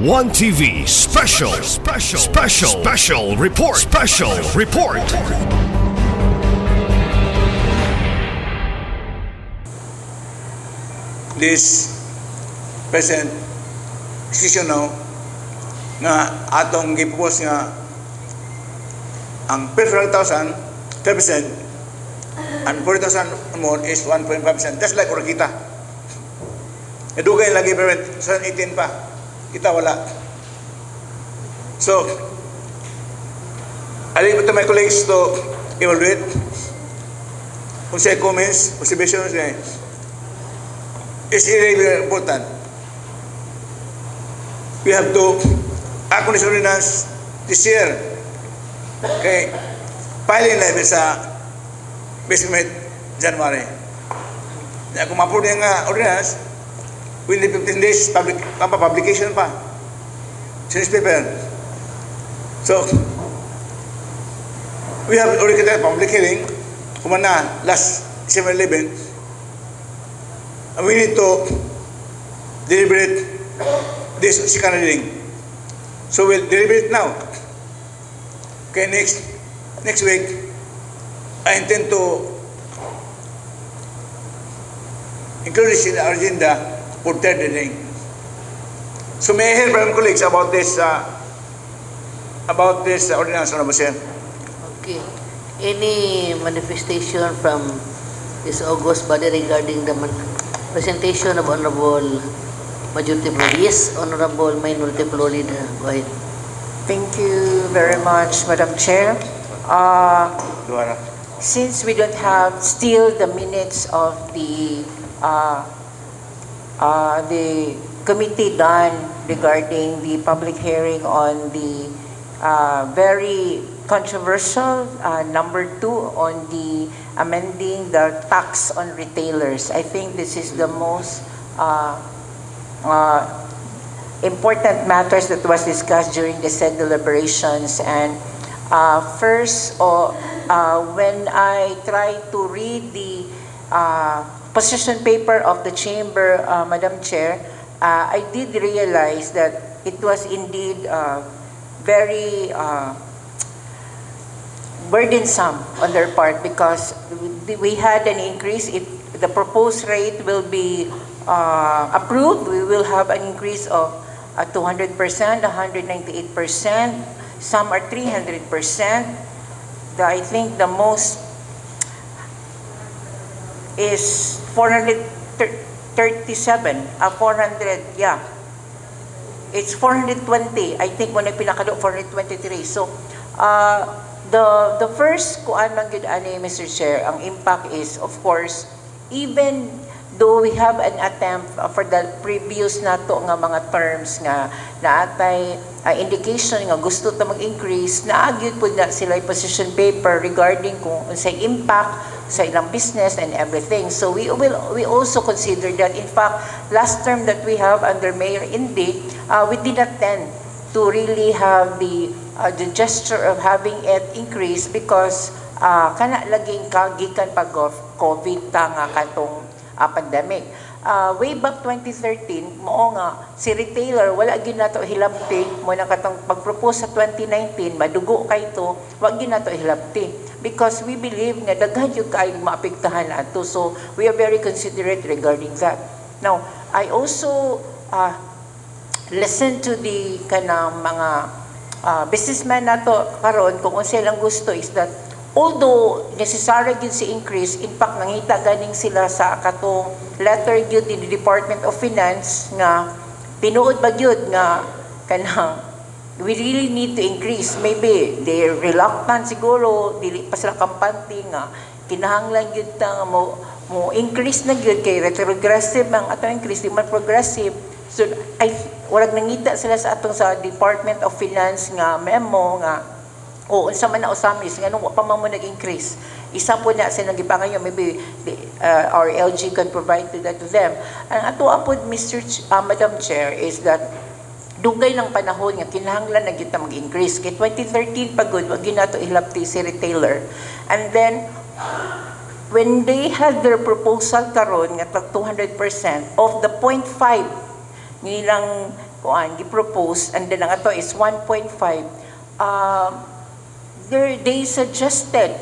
One TV special report. This present decision now nga atong gipropose nga ang per 100,000 10% and 40,000 amount is 1.5%. That's like kita. Edugay lagi parent sa 18 pa. Kita wala. So, I leave it to my colleagues to evaluate. Kung sa comments, observations, is really important. We have to act on this ordinance this year. Okay. Filing level sa basically January. Kung ma-approve yung ordinance, within 15 days, publication pa. Sa newspaper. So, we have already conducted public hearing. Kumana, last December 11, and we need to deliberate this second reading. So we'll deliberate now. Okay, next week, I intend to include this in our agenda for third reading. So may I hear from colleagues about this ordinance, Honorable Chair? Okay. Any manifestation from this August body regarding the presentation of Honorable Majority Floor? Yes, Honorable Minority Floor Leader. Go ahead. Thank you very much, Madam Chair. Duara. Since we don't have still the minutes of the committee done regarding the public hearing on the very controversial number 2 on the amending the tax on retailers. I think this is the most important matters that was discussed during the said deliberations. And first, when I tried to read the position paper of the chamber, Madam Chair, I did realize that it was indeed very burdensome on their part, because we had an increase. If the proposed rate will be approved, we will have an increase of 200%, 198%, some are 300%. I think the most is 437, 400, yeah. It's 420. I think when I pinakado 423. So, the first kuan man gyud ani, Mr. Chair, ang impact is, of course, even though we have an attempt for the previous nato nga mga terms nga naatay indication nga gusto ta mag-increase, naagyud pud na sila position paper regarding kung unsay impact sa ilang business and everything. So we also consider that, in fact, last term that we have under Mayor Indy, we did not tend to really have the gesture of having it increase, because kana laging kagikan pag COVID ta nga katong pandemic. Way back 2013, mao nga si retailer wala gyud nato hilabti mo na katong pag-propose sa 2019, madugo kay to, wag gyud nato hilabti, because we believe nga daghan jud kay maapektahan ato. So we are very considerate regarding that. Now, I also listen to the kanang mga businessman nato karon, kung unsa lang gusto is that although necessary gyud si increase, in fact nangita ganing sila sa katong letter gyud ni Department of Finance nga tinuod ba gyud nga kanang we really need to increase. Maybe they're reluctant siguro, dili pa sila kampante nga kinahanglan gyud ta nga mo increase na gyud kay retrogressive ang atong increase, di man progressive. So warag nangita sila sa atong sa Department of Finance nga memo nga unsa man na Ozamiz nga nung pa man mo nag-increase. Isa po na sa nagipangayo, maybe our LG can provide that to them. Ang ato apod, Madam Chair, is that dugay ng panahon nga kinahanglan na kita mag-increase. Kay 2013 pagod, wag gyud nato ilapti si retailer. And then when they had their proposal karon nga tag 200% of the 0.5 nilang kuan gi-propose, and then ang ato is 1.5. They suggested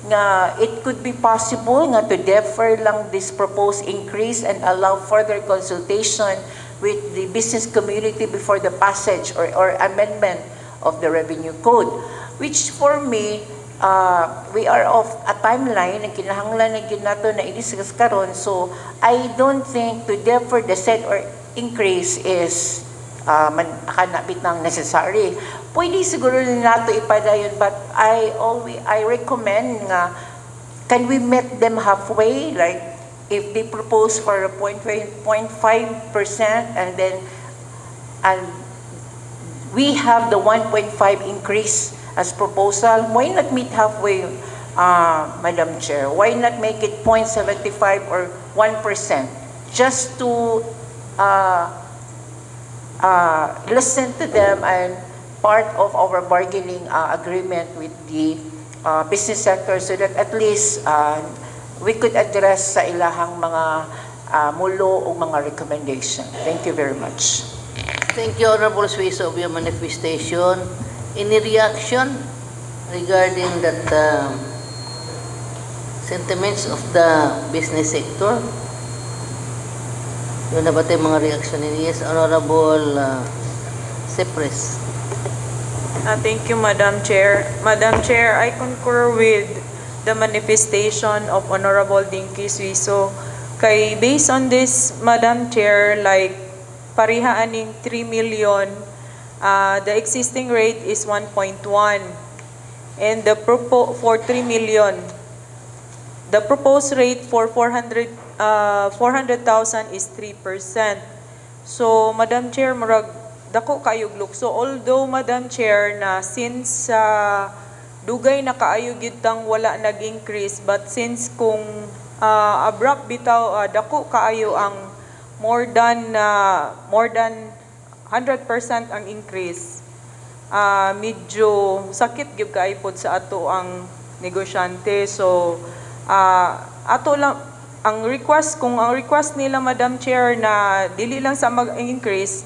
nga it could be possible nga to defer lang this proposed increase and allow further consultation with the business community before the passage or amendment of the revenue code, which for me, we are of a timeline na kinahanglan na ginato na i-discuss karon. So I don't think to defer the set or increase is kanabit ng necessary. Pwede siguro na nato ipadayon, but I recommend nga can we meet them halfway, like if they propose for a 0.5% and then we have the 1.5 increase as proposal, why not meet halfway, Madam Chair? Why not make it 0.75 or 1% just to listen to them and part of our bargaining agreement with the business sector, so that at least we could address sa ilahang mga mulo o mga recommendation. Thank you very much. Thank you, Honorable Suiso, of your manifestation. Any reaction regarding that sentiments of the business sector? Yun na ba tayo mga reaction ni Yes, Honorable Cypress? Thank you, Madam Chair. Madam Chair, I concur with the manifestation of Honorable Dinky Suiso. Kay based on this, Madam Chair, like parihaaning 3 million, the existing rate is 1.1, and for 3 million, the proposed rate for 400,000 is 3%. So, Madam Chair, murag dako kaayog lukso. Although, Madam Chair, na since dugay na kaayog yutang wala nag-increase, but since kung abrupt bitaw, dako kaayo ang more than 100% ang increase, medyo sakit gyud kaayo pod sa ato ang negosyante. So ato lang ang request, kung ang request nila, Madam Chair, na dili lang sa mag-increase,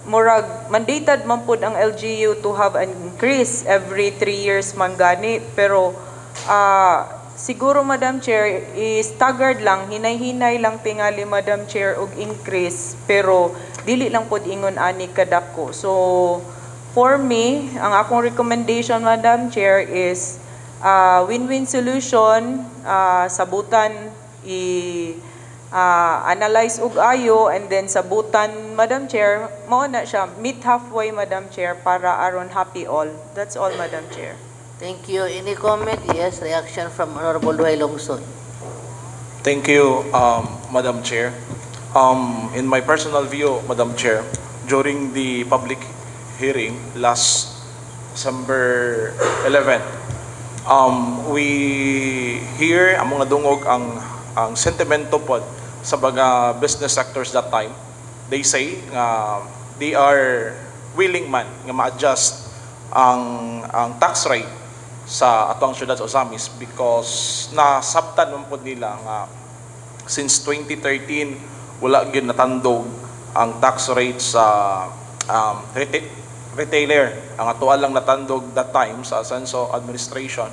murag mandated man pod ang LGU to have an increase every 3 years man gani, pero siguro, Madam Chair, staggered lang, hinay-hinay lang tingali, Madam Chair, og increase, pero dili lang pod ingon ani kadako. So for me, ang akong recommendation, Madam Chair, is win-win solution, sabutan analyze ug ayo, and then sabutan, Madam Chair, mao na siya meet halfway, Madam Chair, para aron happy all. That's all, Madam Chair. Thank you. Any comment? Yes, reaction from Honorable Duhay Longson. Thank you, Madam Chair. In my personal view, Madam Chair, during the public hearing last December 11, we hear among nadungog ang sentimento pod sa mga business sectors that time. They say they are willing man nga ma-adjust ang tax rate sa atong syudad sa Ozamiz, because nasabtan man pod nila nga since 2013 wala gyud natandog ang tax rate sa retailer. Ang atuan lang natandog that time sa Censo Administration,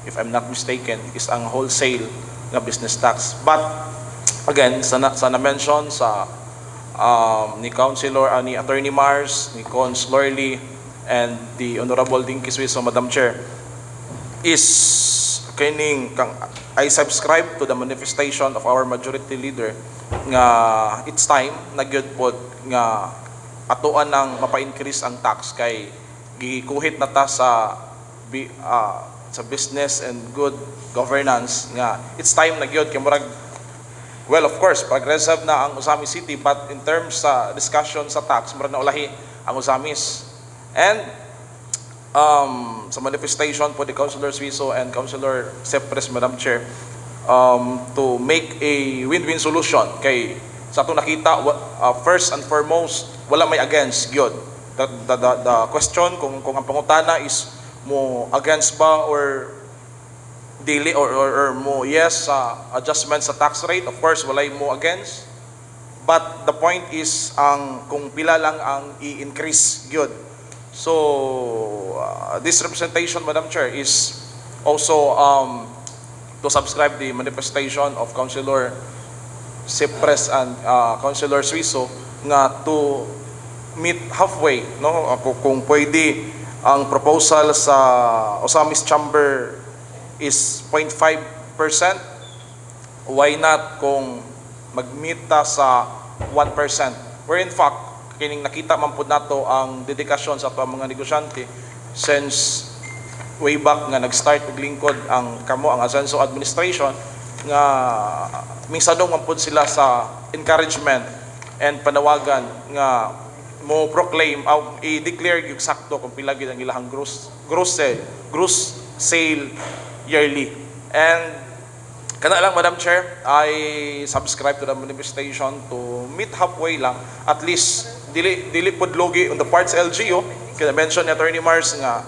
if I'm not mistaken, is ang wholesale nga business tax. But again, sa na-mention sa ni Councilor, ni Attorney Mars, ni Councilor Lee, and the Honorable Dinky Suiso, Madam Chair, is kining I subscribe to the manifestation of our majority leader nga it's time na gyud pod nga atuan nang mapa-increase ang tax, kay gikuhit na ta sa business and good governance nga it's time na gyud kay murag, well, of course progressive na ang Ozamiz City, but in terms sa discussion sa tax murag na ulahi ang Ozamiz. And sa manifestation po ni Councilor Suiso and Councilor Cypress, Madam Chair, to make a win-win solution, kay sa atong nakita, first and foremost, wala may against gyud. The question kung ang pangutana is mo against ba or dili or mo yes sa adjustment sa tax rate, of course walay mo against. but the point is kung pila lang ang i-increase gyud. So this representation, Madam Chair, is also to subscribe the manifestation of Councilor Cypress and Councilor Suiso nga to meet halfway, no? Kung pwede ang proposal sa Ozamiz Chamber is 0.5%, why not kung mag-meet ta sa 1%? Where in fact, kining nakita man pud nato ang dedikasyon sa ato mga negosyante since way back nga nag-start og lingkod ang Asenso administration nga minsadong man pud sila sa encouragement and panawagan nga mo proclaim i-declare yung sakto kung pila gyud ang ilahang gross sale yearly. And kana lang, Madam Chair, I subscribe to the manifestation to meet halfway lang, at least dili pod logi on the parts LGU. Kaya mention ni Attorney Mars nga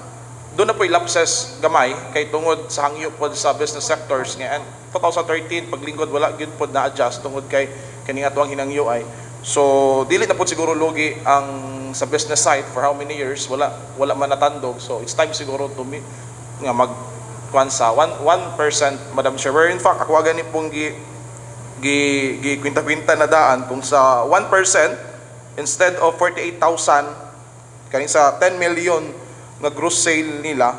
doon na po lapses gamay kay tungod sa hangyo pod sa business sectors nga, and 2013 paglingkod wala gyud pod na-adjust tungod kay kaning atuang hinangyo ay. So dili na pod siguro logi ang sa business side for how many years wala man natandog. So it's time siguro to meet nga mag sa 1%, Madam Chair. Where in fact ako gani pong gi kwinta-kwinta na daan kung sa 1% instead of 48,000 kaning sa 10 million nga gross sale nila,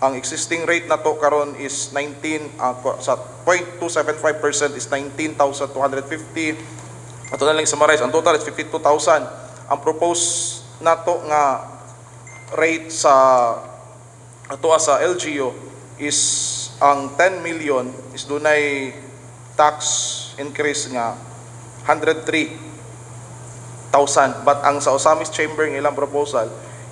ang existing rate na to karon is 19 sa 0.275% is 19,250. Ato na lang summarize, ang total is 52,000. Ang propose nato nga rate sa ato sa LGU is ang 10 million is dunay tax increase nga 103,000, but ang sa Ozamiz Chamber ng ilang proposal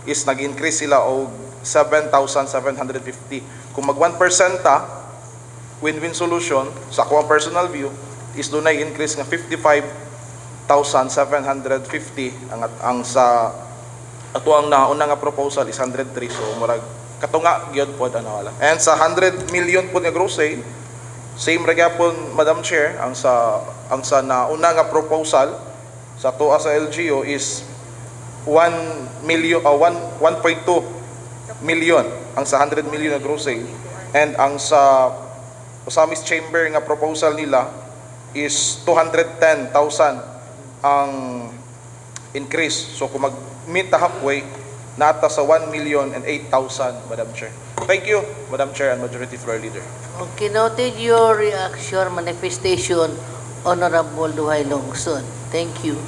is nag-increase sila og 7,750. Kung mag 1% ta, win-win solution sa akong personal view is dunay increase nga 55,750. Ang sa ato ang nauna nga proposal is 103, so murag katunga gyud pod ano wala. And sa 100 million pod nga gross sale, same ra gyapon, Madam Chair, ang sa nauna nga proposal sa tuwa sa LGU is 1.2 million ang sa 100 million na gross sale, and ang sa Ozamiz Chamber nga proposal nila is 210,000 ang increase. So kung mag-meet halfway, nata sa 1,008,000, Madam Chair. Thank you, Madam Chair and Majority Floor Leader. Okay, noted your reaction, manifestation, Honorable Duhay Longson. Thank you.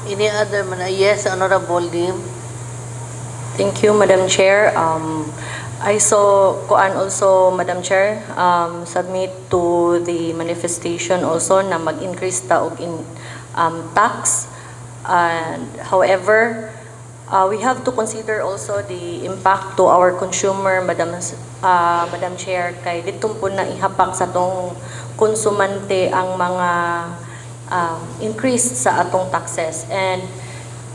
Any other yes, Honorable Lim? Thank you, Madam Chair. I saw kuan also, Madam Chair, submit to the manifestation also na mag-increase ta og tax. And however, we have to consider also the impact to our consumer, Madam Chair, kay ditong po na ihapak sa tong konsumante ang mga increase sa atong taxes. And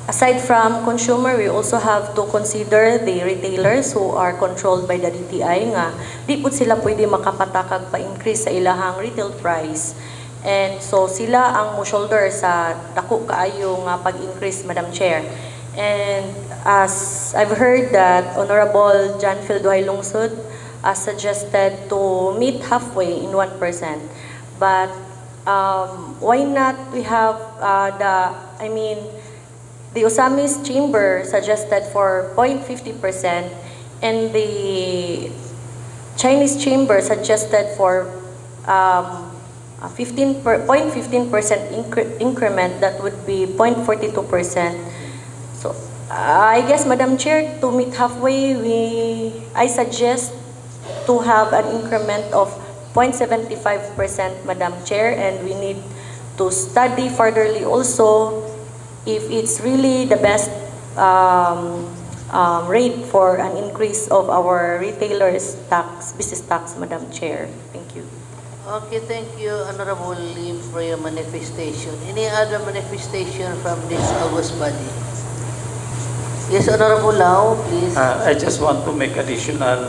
aside from consumer, we also have to consider the retailers who are controlled by the DTI nga di pud sila pwede makapatakag pa-increase sa ilahang retail price. And so sila ang mo shoulder sa dako kaayo nga pag-increase, Madam Chair. And as I've heard that Honorable John Duhay Lungsod suggested to meet halfway in 1%. But why not we have the Ozamiz Chamber suggested for 0.50% and the Chinese Chamber suggested for 0.15% increment, that would be 0.42%. So I guess, Madam Chair, to meet halfway, I suggest to have an increment of 0.75%, Madam Chair, and we need to study furtherly also if it's really the best rate for an increase of our retailers' business tax, Madam Chair. Thank you. Okay, thank you, Honorable Lim, for your manifestation. Any other manifestation from this August body? Yes, Honorable Lau, please. I just want to make additional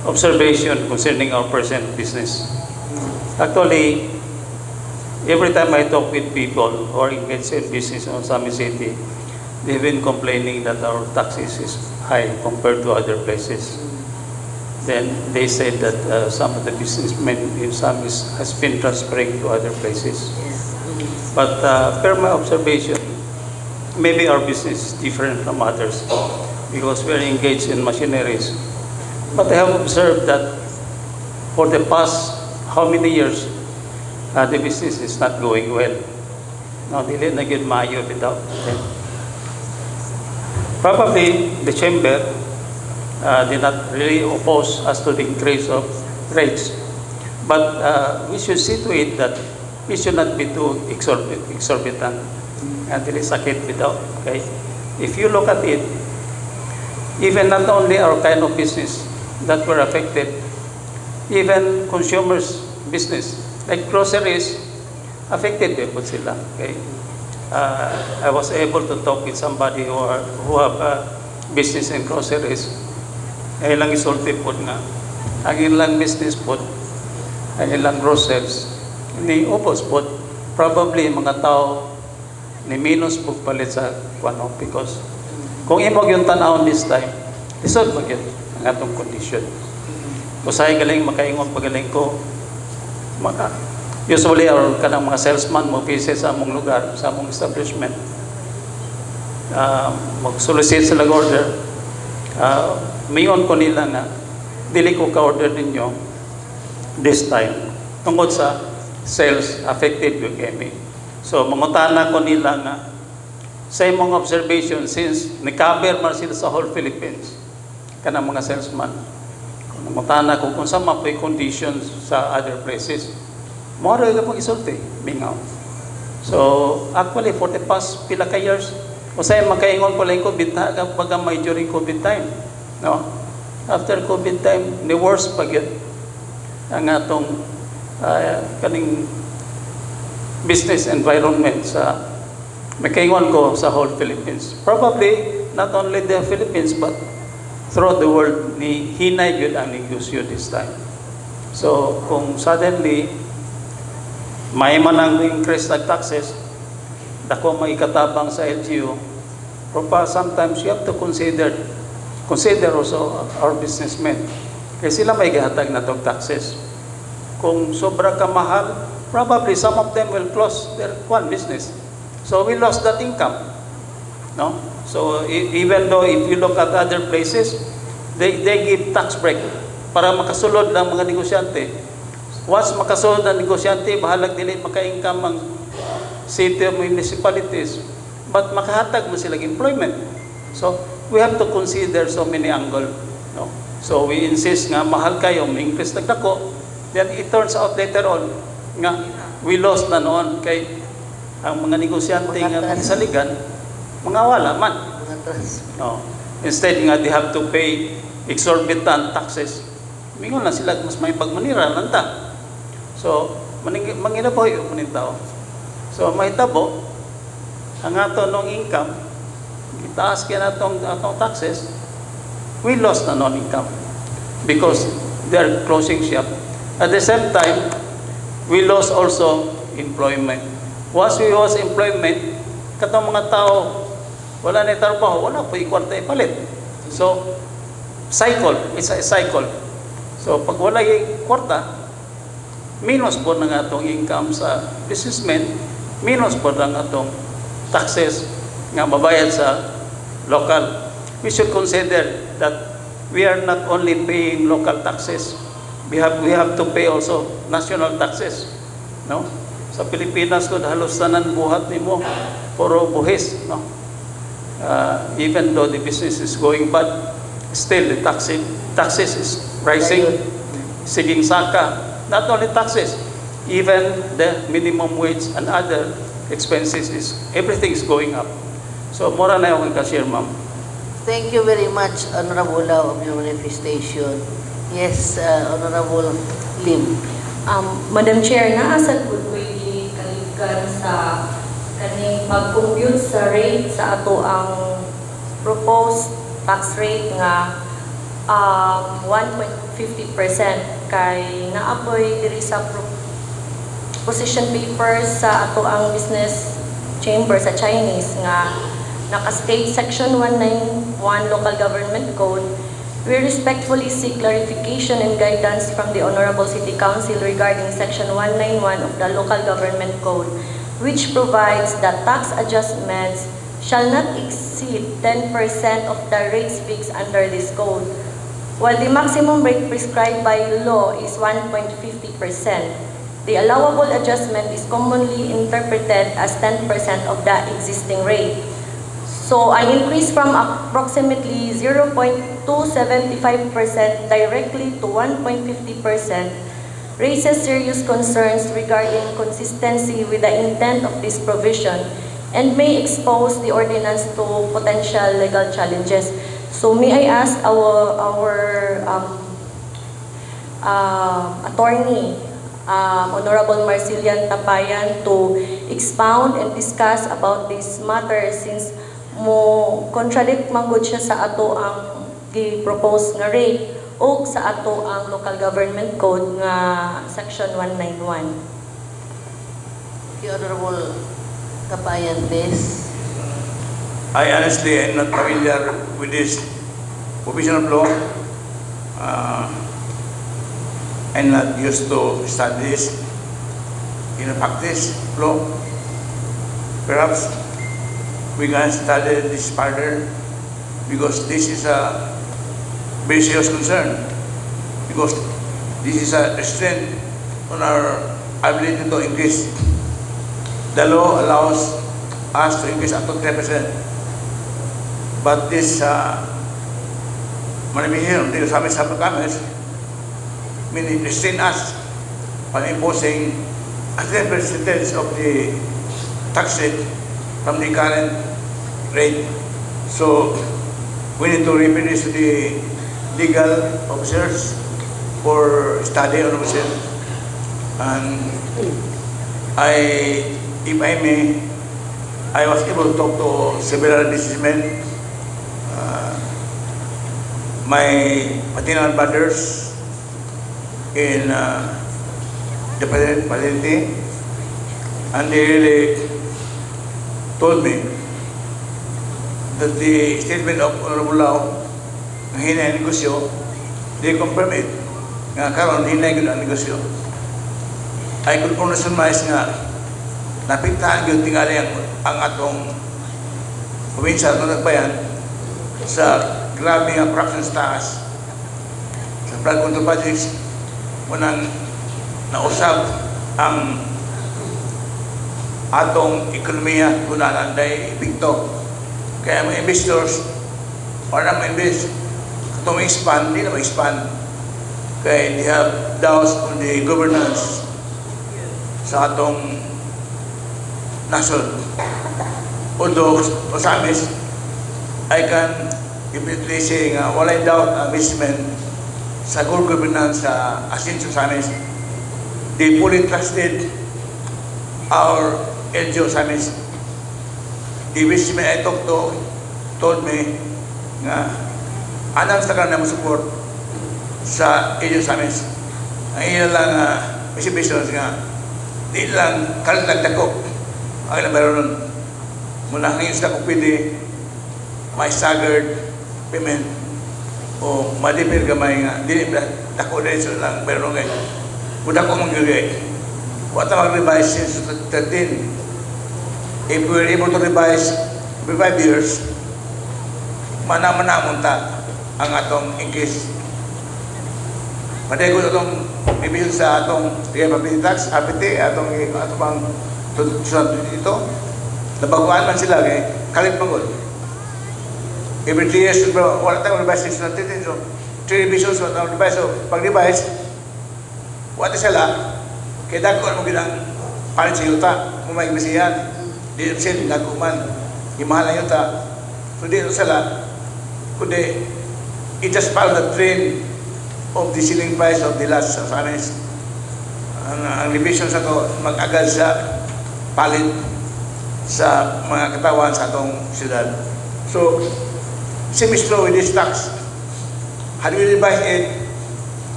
observation concerning our present business. Actually, every time I talk with people who are engaged in business in Ozamiz City, they've been complaining that our taxes is high compared to other places. Then they said that some of the businessmen in Ozamiz has been transferring to other places. Yes. But per my observation, maybe our business is different from others because we are engaged in machineries. But I have observed that for the past how many years, the business is not going well. No, dili na gyud maayo without them. Probably the chamber did not really oppose as to the increase of rates. But we should see to it that we should not be too exorbitant and dili sakit without. Okay? If you look at it, even not only our kind of business that were affected, even consumers' business, like groceries, affected din po sila. Okay? I was able to talk with somebody who have business in groceries. Ay lang isulti po nga. Ang ilang business po, ang ilang groceries, ni upos po, probably mga tao ni minus po palit sa ano, because kung imog yung tanawon this time, lisod mag yun ang atong condition. Usahay galing makaingon pagaling ko, usually our kanang mga salesman mo visit sa among lugar, sa among establishment, mag-solicit sila order, mayon ko nila nga dili ko ka-order ninyo this time tungkol sa sales affected yung gaming. So mangutana ko nila nga sa imong observation, since ni-cover man sila sa whole Philippines kanang mga salesman, mangutana ko kung sa mapoy conditions sa other places, mora yung pong isulti, mingaw. So actually for the past pila ka years, usay makaingon ko lang COVID, baga may during COVID time, no? After COVID time, ni worst pag yun ang atong kaning business environment sa makaingon ko sa whole Philippines. Probably not only the Philippines but throughout the world, ni hinay yun ang negosyo this time. So kung suddenly may man ang increase ng taxes, dako may katabang sa LGU, sometimes you have to consider also our businessmen. Kasi sila may gahatag na tong taxes. Kung sobra ka mahal, probably some of them will close their one business. So we lost that income. No? So even though if you look at other places, they give tax break para makasulod ng mga negosyante. Once makasulod ng negosyante, bahalag dili maka-income ang city or municipalities, but makahatag mo silang employment. So we have to consider so many angles. No? So we insist nga mahal kayo, may increase nagdako. Then it turns out later on nga we lost na noon kay ang mga negosyante nga saligan, mga wala man. No. Instead nga they have to pay exorbitant taxes. Mingon na sila mas may pagmanira lang ta. So manginaboy yung tao. So mahitabo ang ato nung income, itaas kaya atong taxes, we lost na non-income because they are closing shop. At the same time, we lost also employment. Once we lost employment, katong mga tao, wala na trabaho, wala po ikwarta ipalit. So, it's a cycle. So, pag wala yung kwarta, minus po ng atong income sa businessmen, minus po ng atong taxes nga mabayad sa local. We should consider that we are not only paying local taxes, we have to pay also national taxes. No? Sa Pilipinas ko halos tanan buhat nimo puro buhis, no? Even though the business is going bad, still the taxes is rising. Siging saka, not only taxes, even the minimum wage and other expenses everything is going up. So mura na yung cashier, ma'am. Thank you very much, Honorable Lau, of your manifestation. Yes, Honorable Lim. Madam Chair, naasad po pwede kaligan sa kaning pag-compute sa rate sa ato ang proposed tax rate nga 1.50% kay naapoy diri sa position papers sa ato ang business chamber sa Chinese nga naka-state Section 191 Local Government Code. We respectfully seek clarification and guidance from the Honorable City Council regarding Section 191 of the Local Government Code, which provides that tax adjustments shall not exceed 10% of the rates fixed under this code, while the maximum rate prescribed by law is 1.50%. The allowable adjustment is commonly interpreted as 10% of the existing rate. So, an increase from approximately 0.275% directly to 1.50% raises serious concerns regarding consistency with the intent of this provision and may expose the ordinance to potential legal challenges. So, may I ask our attorney, Honorable Marcelian Tapayan, to expound and discuss about this matter since mo contradict manggod siya sa ato ang gi-propose nga rate o sa ato ang local government code nga section 191. The Honorable Kapayan, please. I honestly am not familiar with this provision of law. I'm not used to study this in a practice law. Perhaps we can study this further because this is a very serious concern, because this is a restraint on our ability to increase. The law allows us to increase up to 10%, but this manipulation of the Ozamiz commerce meaning restrain us on imposing a 10% of the tax rate from the current rate. So we need to refer this to the legal officers for study on it. And if I may, I was able to talk to several businessmen, my Patinal brothers in the Presidente, and they really told me that the statement of Honorable Lau na hinay negosyo, they confirm it. Nga karon hinay yun ang negosyo. I could only surmise nga napintahan yun tingali ang atong probinsya at nagbayan sa grabe nga corruption sa taas, sa flood control projects, unang nausap ang atong ekonomiya kunalan dahil epekto. Kaya mga investors, para ma-invest, itong expand, hindi na ma-expand. Kaya they have doubts on the governance sa atong nation. Although, Ozamiz, I can definitely say nga, walay doubt ang investment sa good governance sa Asinso Ozamiz. They fully trusted our LGO Ozamiz. The investment I talked to told me nga anang sa kanang support sa LGO Ozamiz. Ang ilan lang exhibitions nga di lang kalagdagdako ang ilang meron nun. Mula ngayon sa kung pwede may staggered payment o madipir gamay nga dili dako din so lang meron ngayon. Muna ko mangyari. What ang mag-revise since 13? If we were able to revise every 5 years, manamon ta ang atong increase. Padego atong revision sa atong property tax, APT, atong bang dito. Nabaguan man sila kay kalit mangod. Every 3 years, bro, wala tayong revise since 13. So, 3 revisions, wala tayong revise. So, pag-revise, wala sila, kaya dako mo ginang palit sa yuta, may masiyan. Di sila dako man, imahal ang yuta. So, di sila, kundi, it just follow the trend of the selling price of the last Ozamiz. Ang revision sa to, mag-agad sa palit sa mga katawan sa atong siyudad. So, same is true with this tax. Had we revised it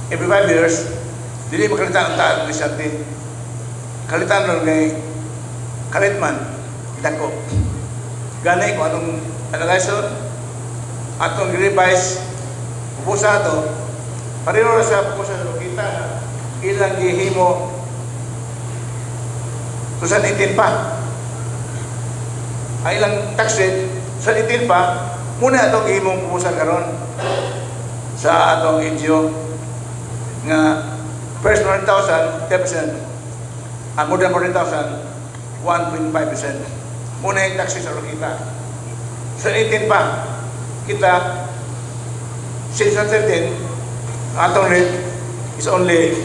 every 5 years, dili makalita ang taas ng disante. kalitan ron kay kalitman, dako. Gani kung anong analyson, atong revise, pupusa ito, pariro na sa pupusa sa kita, ilang gihimo, susan 18 pa. Ang ilang tax rate, susan 18 pa, muna itong gihimong pupusa karon sa atong NGO nga first 100,000, 10%. Ang more than 40,000, 1.5%. Muna yung taxes sa kita. Sa 18 pa, kita, since 13, atong rate is only,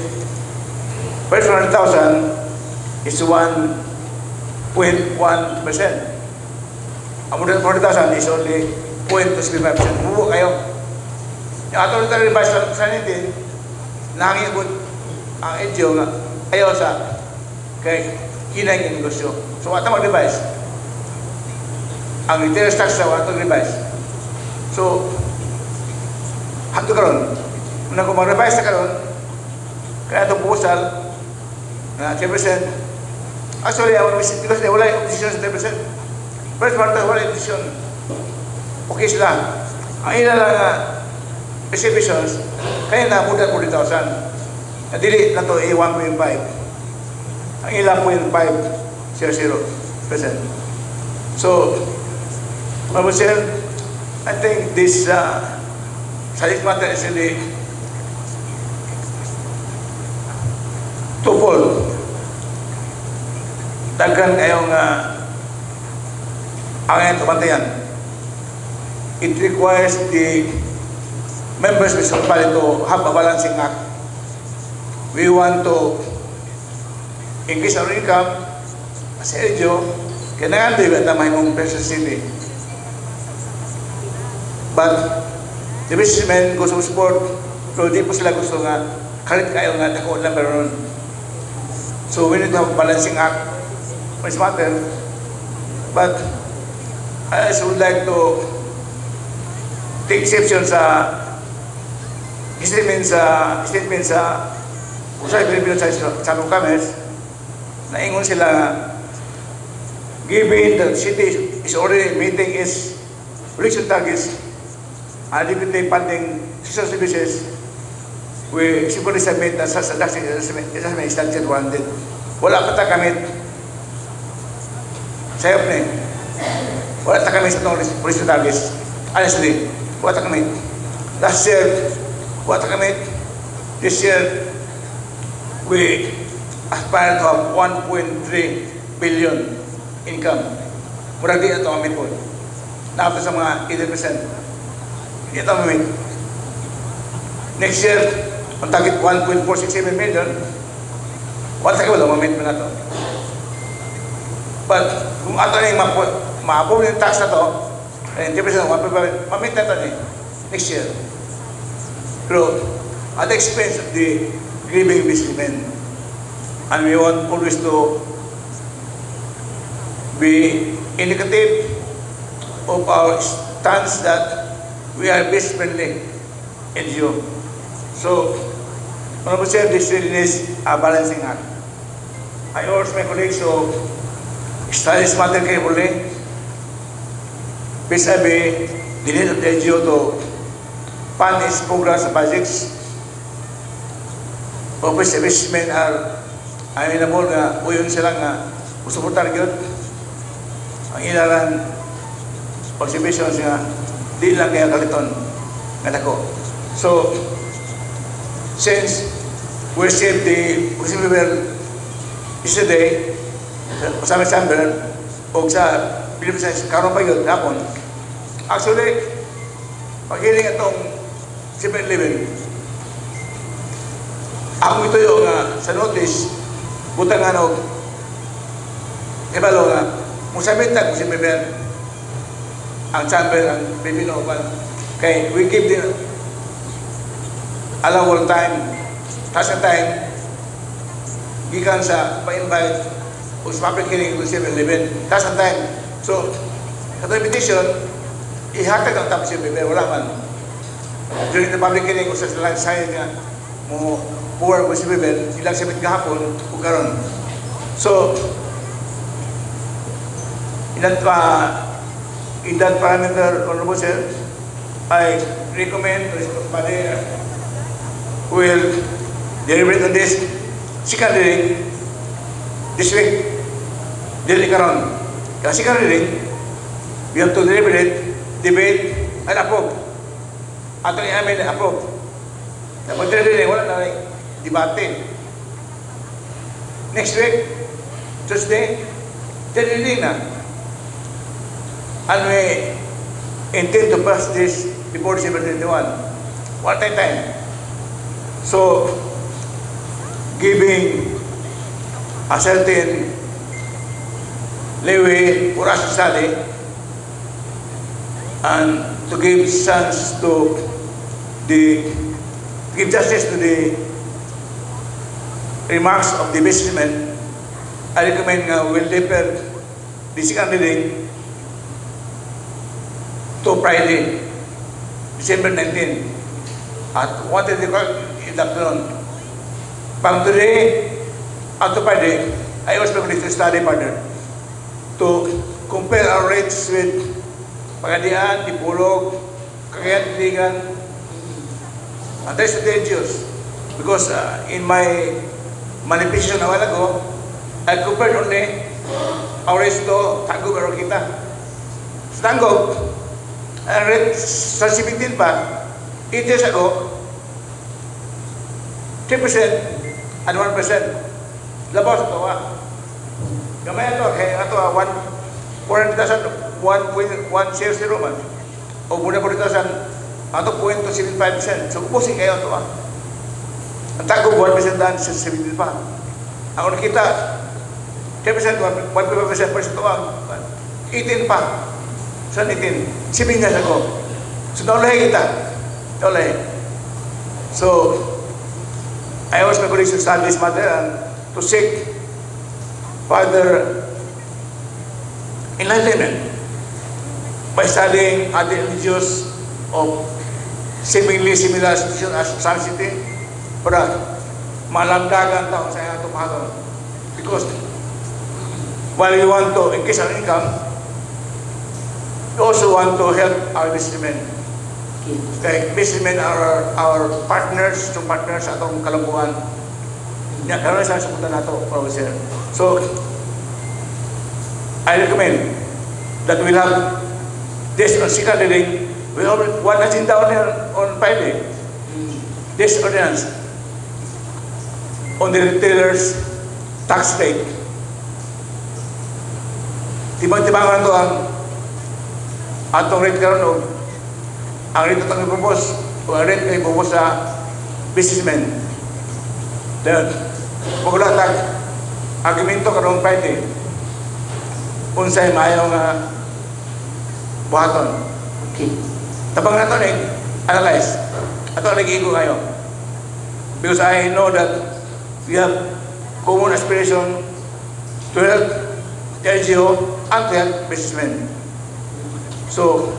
first 100,000 is 1.1%. Ang more than 40,000 is only 0.25%. Bubo kayo. Yung atong rate revise sa 19, nangingot ang NGO nga, ayaw sa kay kinay ng negosyo. So, wata mag-revise. Ang retail tax sa wata mag-revise. So, hanto karon, muna kung mag-revise na karon, kaya itong proposal na 10%, actually, because wala yung opposition sa 10%. First part, wala yung opposition. Okay sila. Ang ilan lang reservations, kaya na more than 40,000. Dili na to 1.5. Ang ilang 0.500%. So, Mr. Chair, I think this Salis matter is really twofold. Daghan kayong ang tumantayan. It requires the members of the municipality to have a balancing act. We want to increase our income as a LGO, kailangan din at may mong Quezon City. But the businessmen gusto support, pero di po sila gusto nga, kalit kayo nga, ako lang meron. So we need to have a balancing act on this matter. But I also would like to take exception sa statement sa Usay Pilipino sa Commerce na ingon sila given the city is already meeting its production targets and limited funding social services, we simply submit that such adjustment is not yet warranted. Wala pa ta kamit sayop ni wala ta kamit sa itong production targets. Honestly, wala ta kamit. Last year, wala ta kamit. This year, we aspire to have 1.3 billion income. Murag di ito kami po. Nakapit sa mga 80%. Ito kami. Next year, ang target 1.467 million, wala ka wala mamit mo na ito. But kung ato na yung ma-approve yung tax na ito, 90%, 1.5, mamit na ito next year. Pero at the expense of the grieving businessmen. And we want always to be indicative of our stance that we are business-friendly NGO. So, Honorable Chair, this really is a balancing act. I urge my colleagues to study this matter carefully vis-a-vis the need of the NGO to fund its programs and projects. Office servicemen are amenable nga uyon sila nga usuportar gyud ang ilaran observations nga di lang kaya kaliton nga dako. So since we received the receivable yesterday sa Ozamiz chamber o sa Philippines karon pa yun hapon, actually paghiling itong 7-11 ako ito yung sa notice, butang ano, ibalo nga, musabit na kung si Beber, ang chamber, ang Bibino, kay we give the allowable time, task time, gikan sa pa-invite, o sa public hearing kung 7-11, task time. So, sa invitation, ihatag ang tapos si Beber, wala man. During the public hearing, kung sa live sign nga, mo poor ko si Bebel, ilang sabit kahapon, o karon. So, in that parameter, Honorable Sir, I recommend the body will deliberate on this second reading this week. Dili karon. Kasi second reading, we have to deliberate, debate, and approve. Ato ni amin approve. Dapat third reading, wala na debate. Next week, Tuesday, third reading na. And we intend to pass this before December 21. One time. So, giving a certain leeway for us to study and to give chance to give justice to the remarks of the businessmen, I recommend we'll defer the second reading to Friday, December 19, at 1:30 in the afternoon. From today up to Friday, I was going to study further to compare our rates with Pagadian, Dipolog, Cagayan, Ligan, and that's dangerous because in my manifestation a while ago, I compared only our rates to Tagub or Kita. Sa Tagub, ang rate sa 17 pa, 8 years ago, 3% and 1%. Labas ito Gamay ito, kaya ito 400,000, 1 shares ni Roman. O muna 40,000, ito 0.275%. So, kupusin kayo ito Ang Tagub, 1% daan sa 17 pa. Ako nakita, 10%, 1.5% pa ito 18 pa. Saan itin? 7 years ago. So, naulahi kita. Naulahi. So, I was my colleagues to study this matter and to seek further enlightenment by studying other religions of seemingly similar institutions as Sun City para malamdagan taon sa atong mahal. Because while we want to increase our income, we also want to help our businessmen. Okay, businessmen are our partners, to partners sa atong kalambuan. Karoon sa sabutan nato, Professor. So, I recommend that we'll have this on second reading. We have one agenda on Friday. This ordinance on the retailers' tax rate. Tibang-tibangan ito ang atong rate karon ang rate itong ipropose o ang rate na ipropose sa businessmen. Then, magulatag argumento karon Friday unsay maayo nga buhaton. Okay. Tabang nato ni analyze. Ato nag-igo kayo. Because I know that we have common aspiration to help the LGO and to help businessmen. So,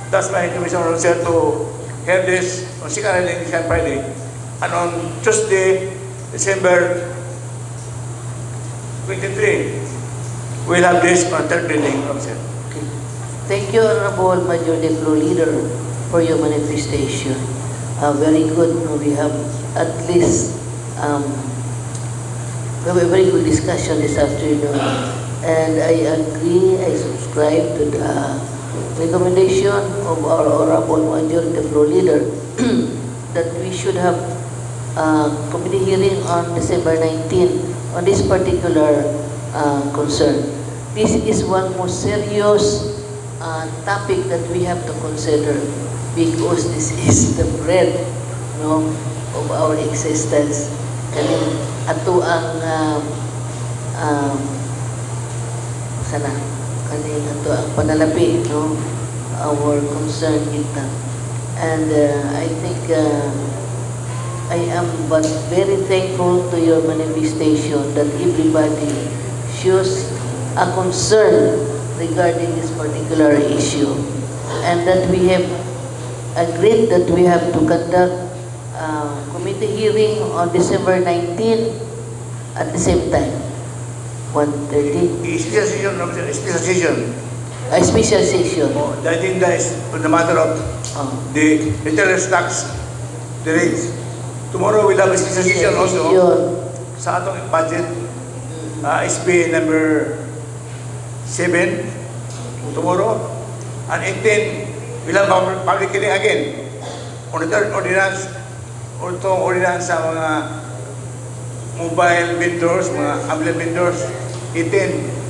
that's my information on sir to hear this on second reading this Friday. And on Tuesday, December 23, we'll have this on third reading from sir. Okay. Thank you, Honorable Majority Floor Leader, for your manifestation. Very good. We have at least we have a very good discussion this afternoon. And I agree, I subscribe to the recommendation of our Honorable Majority Floor Leader that we should have committee hearing on December 19 on this particular concern. This is one most serious topic that we have to consider because this is the bread, of our existence. Kaning ato ang kaning ato ang panalapi, our concern kita. And I think I am but very thankful to your manifestation that everybody shows a concern regarding this particular issue, and that we have agreed that we have to conduct committee hearing on December 19 at the same time. 130. Special session, special session. Special session. Oh, I think that is on the matter of the retailer's tax, the rates. Tomorrow we'll have a special session also sa atong budget. SB number 7 tomorrow. And 18, we'll have public hearing again on the third ordinance or itong ordinance sa mga mobile vendors, mga ambulance vendors. 18,